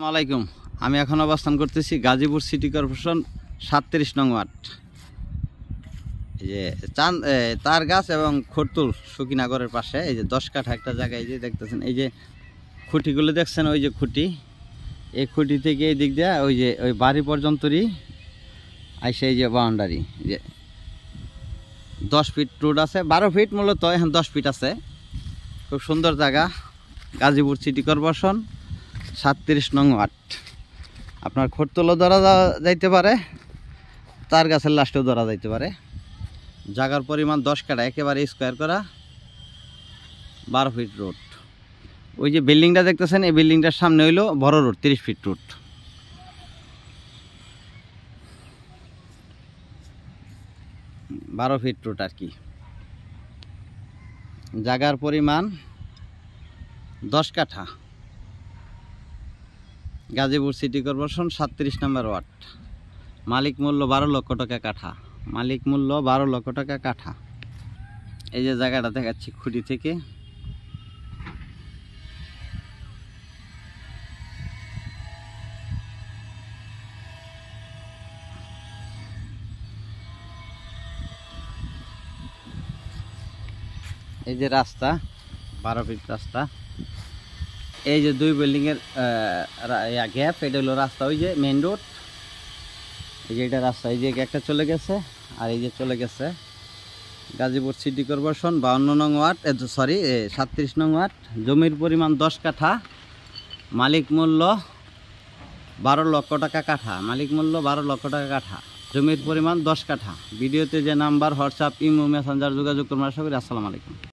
আসসালামাইকুম। আমি এখন অবস্থান করতেছি গাজীপুর সিটি কর্পোরেশন 37 নং ওয়ার্ড। এই যে তার গাছ এবং খরতুল সখিনগরের পাশে এই যে 10 কাঠা একটা জায়গায় এই যে দেখতেছেন, এই যে খুঁটিগুলো দেখছেন, ওই যে খুঁটি, এই খুঁটি থেকে এই দিক দিয়ে ওই যে ওই বাড়ি পর্যন্তই আইসে এই যে বাউন্ডারি, যে 10 ফিট রোড আছে, 12 ফিট মূলত, এখন 10 ফিট আছে। খুব সুন্দর জায়গা, গাজীপুর সিটি কর্পোরেশন 37 নং ওয়ার্ড। আপনার খরতুলও ধরা যাইতে পারে, তার গাছের লাস্টেও ধরা যাইতে পারে। জায়গার পরিমাণ 10 কাঠা, একেবারে স্কোয়ার করা, 12 ফিট রোড। ওই যে বিল্ডিংটা দেখতেছেন, এই বিল্ডিংটার সামনে হইলো বড় রোড, 30 ফিট রোড। বারো ফিট রোড আর কি। জায়গার পরিমাণ 10 কাঠা, গাজীপুর সিটি কর্পোরেশন 37 নম্বর ওয়ার্ড। মালিক মূল্য 12 লক্ষ টাকা কাঠা, মালিক মূল্য 12 লক্ষ টাকা কাঠা। এই যে জায়গাটা দেখাচ্ছি খুঁটি থেকে, এই যে রাস্তা 12 ফিট রাস্তা, এই যে 2 বিল্ডিংয়ের গ্যাপ, এটা হলো রাস্তা, ওই যে মেইন রোড, এই যে এটা রাস্তা, এই যে একটা চলে গেছে, আর এই যে চলে গেছে গাজীপুর সিটি কর্পোরেশন 52 নং ওয়ার্ড, 37 নং ওয়ার্ড। জমির পরিমাণ 10 কাঠা, মালিক মূল্য 12 লক্ষ টাকা কাঠা, মালিক মূল্য 12 লক্ষ টাকা কাঠা। জমির পরিমাণ 10 কাঠা। ভিডিওতে যে নাম্বার, হোয়াটসঅ্যাপ, ইমো, মেসেঞ্জার যোগাযোগ করুন। আশা করি। আসসালামু আলাইকুম।